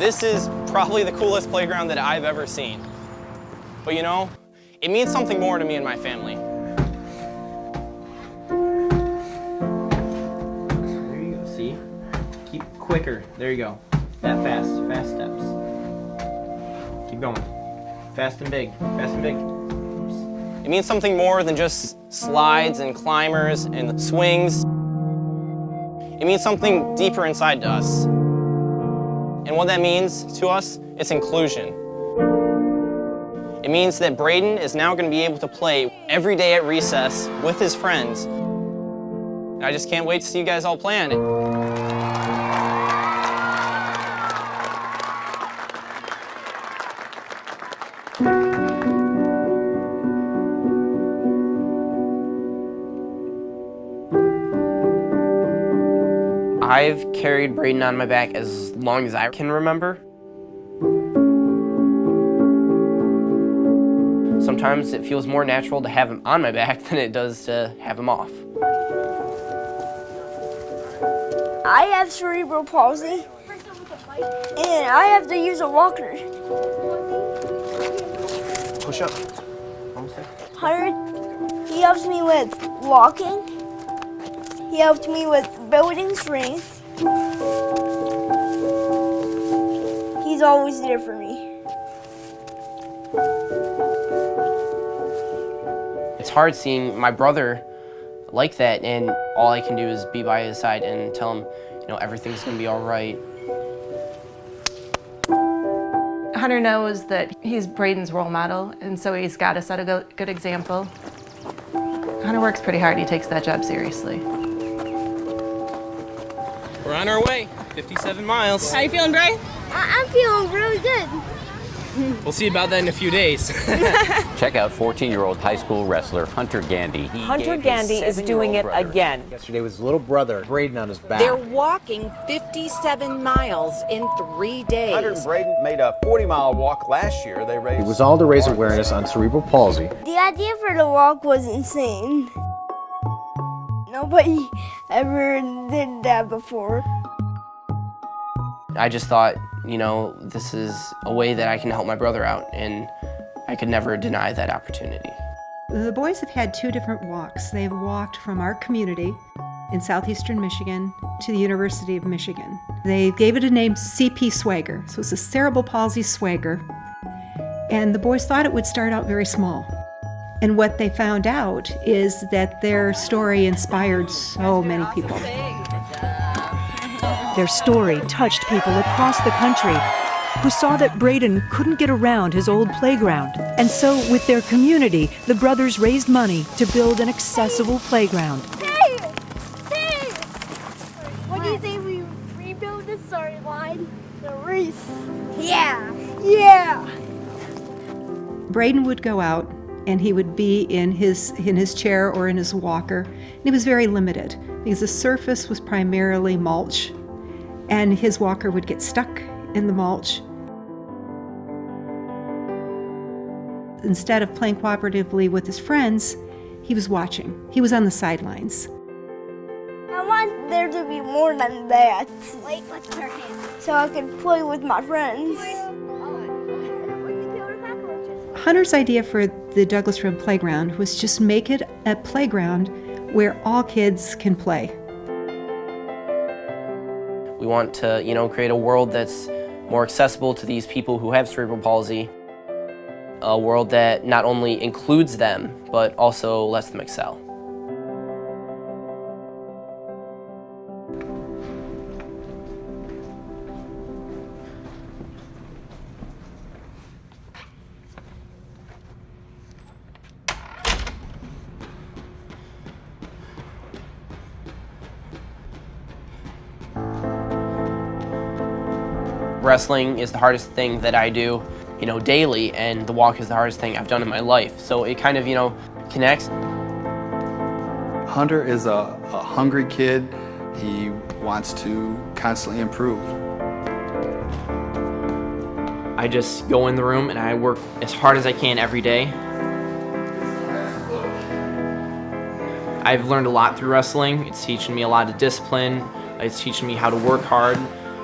This is probably the coolest playground that I've ever seen. But you know, it means something more to me and my family. There you go, see? Keep quicker, there you go. That fast steps. Keep going. Fast and big, fast and big. It means something more than just slides and climbers and swings. It means something deeper inside to us. And what that means to us, it's inclusion. It means that Braden is now going to be able to play every day at recess with his friends. And I just can't wait to see you guys all play on it. I've carried Braden on my back as long as I can remember. Sometimes it feels more natural to have him on my back than it does to have him off. I have cerebral palsy, and I have to use a walker. Push up. Almost there. Hunter, he helps me with walking. He helped me with building strength. He's always there for me. It's hard seeing my brother like that, and all I can do is be by his side and tell him, you know, everything's gonna be all right. Hunter knows that he's Braden's role model, and so he's got to set a good example. Hunter works pretty hard. He takes that job seriously. We're on our way, 57 miles. How you feeling, Bray? I'm feeling really good. We'll see about that in a few days. Check out 14-year-old high school wrestler Hunter Gandy. Hunter Gandy is doing it again. Yesterday with his little brother, Braden, on his back. They're walking 57 miles in 3 days. Hunter and Braden made a 40-mile walk last year. They raised. It was all to raise awareness on cerebral palsy. The idea for the walk was insane. Nobody ever did that before. I just thought, you know, this is a way that I can help my brother out, and I could never deny that opportunity. The boys have had two different walks. They've walked from our community in southeastern Michigan to the University of Michigan. They gave it a name, CP Swagger, so it's a cerebral palsy swagger. And the boys thought it would start out very small. And what they found out is that their story inspired so many people. Their story touched people across the country who saw that Braden couldn't get around his old playground. And so, with their community, the brothers raised money to build an accessible playground. Hey! Hey! What do you think we rebuild the starting line? The race. Yeah! Yeah! Braden would go out and he would be in his chair or in his walker. And it was very limited because the surface was primarily mulch, and his walker would get stuck in the mulch. Instead of playing cooperatively with his friends, he was watching. He was on the sidelines. I want there to be more than that. Wait, what's her hand? So I could play with my friends. Hunter's idea for the Douglas Road Playground was just make it a playground where all kids can play. We want to, you know, create a world that's more accessible to these people who have cerebral palsy, a world that not only includes them, but also lets them excel. Wrestling is the hardest thing that I do, you know, daily, and the walk is the hardest thing I've done in my life. So it kind of, you know, connects. Hunter is a hungry kid. He wants to constantly improve. I just go in the room and I work as hard as I can every day. I've learned a lot through wrestling. It's teaching me a lot of discipline. It's teaching me how to work hard.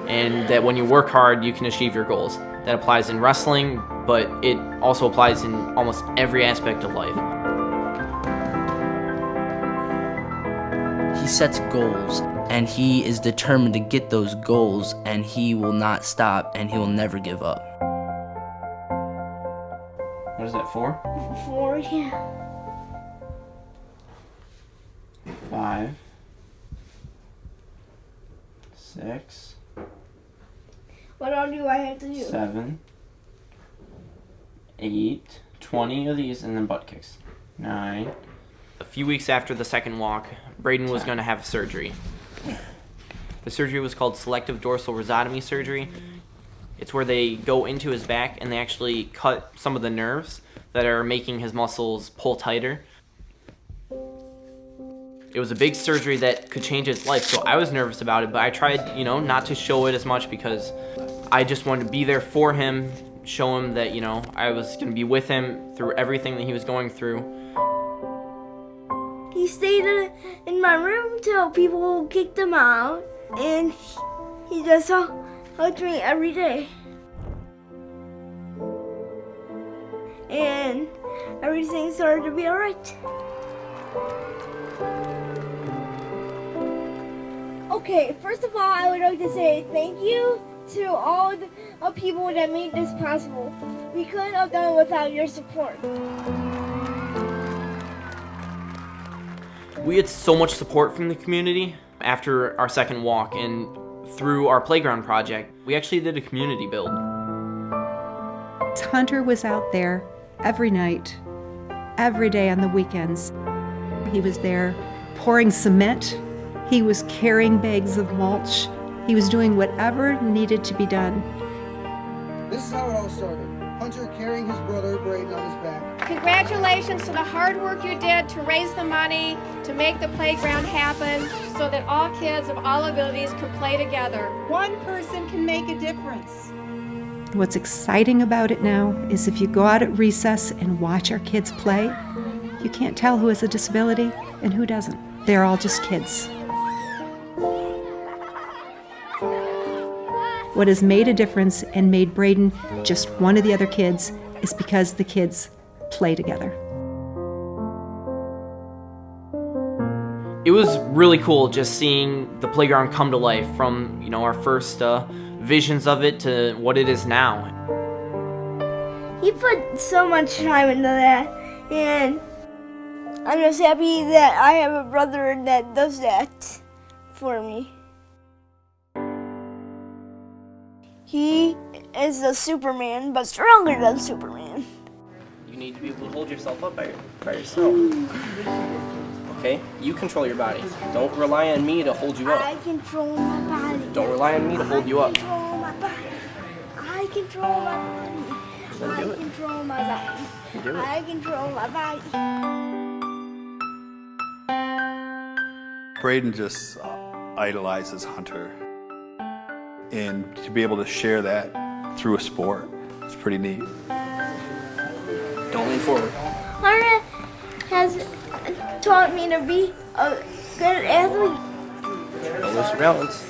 and that when you work hard, you can achieve your goals. That applies in wrestling, but it also applies in almost every aspect of life. He sets goals, and he is determined to get those goals, and he will not stop, and he will never give up. What is that, 4? 4, yeah. 5, 6. What all do I have to do? 7, 8, 20 of these, and then butt kicks. 9. A few weeks after the second walk, Braden was going to have surgery. The surgery was called selective dorsal rhizotomy surgery. It's where they go into his back and they actually cut some of the nerves that are making his muscles pull tighter. It was a big surgery that could change his life, so I was nervous about it, but I tried, not to show it as much because I just wanted to be there for him, show him that, I was going to be with him through everything that he was going through. He stayed in my room till people kicked him out, and he just hugged me every day. And everything started to be alright. Okay, first of all, I would like to say thank you to all the people that made this possible. We couldn't have done it without your support. We had so much support from the community after our second walk, and through our playground project, we actually did a community build. Hunter was out there every night, every day on the weekends. He was there pouring cement. He was carrying bags of mulch. He was doing whatever needed to be done. This is how it all started. Hunter carrying his brother Braden on his back. Congratulations to the hard work you did to raise the money to make the playground happen so that all kids of all abilities could play together. One person can make a difference. What's exciting about it now is if you go out at recess and watch our kids play, you can't tell who has a disability and who doesn't. They're all just kids. What has made a difference and made Braden just one of the other kids is because the kids play together. It was really cool just seeing the playground come to life from, our first visions of it to what it is now. He put so much time into that, and I'm just happy that I have a brother that does that for me. He is a Superman, but stronger than Superman. You need to be able to hold yourself up by yourself. Okay? You control your body. Don't rely on me to hold you up. I control my body. Don't rely on me to hold you up. I control my body. Then do it. Control my body. Do it. I control my body. Braden just idolizes Hunter. And to be able to share that through a sport, it's pretty neat. Don't lean forward. Hunter has taught me to be a good athlete. Don't lose your balance.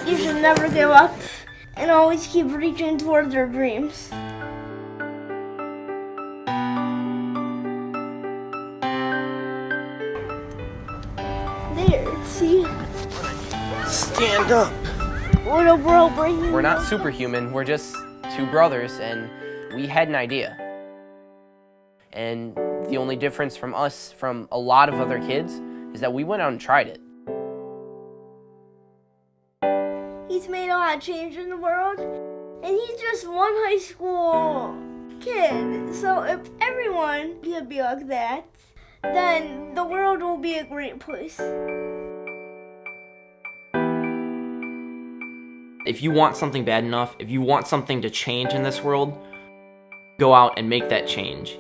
You should never give up and always keep reaching towards your dreams. There, see? Stand up. Little bro breaking. We're not superhuman, we're just two brothers, and we had an idea. And the only difference from us from a lot of other kids is that we went out and tried it. He's made a lot of change in the world, and he's just one high school kid. So if everyone could be like that, then the world will be a great place. If you want something bad enough, if you want something to change in this world, go out and make that change.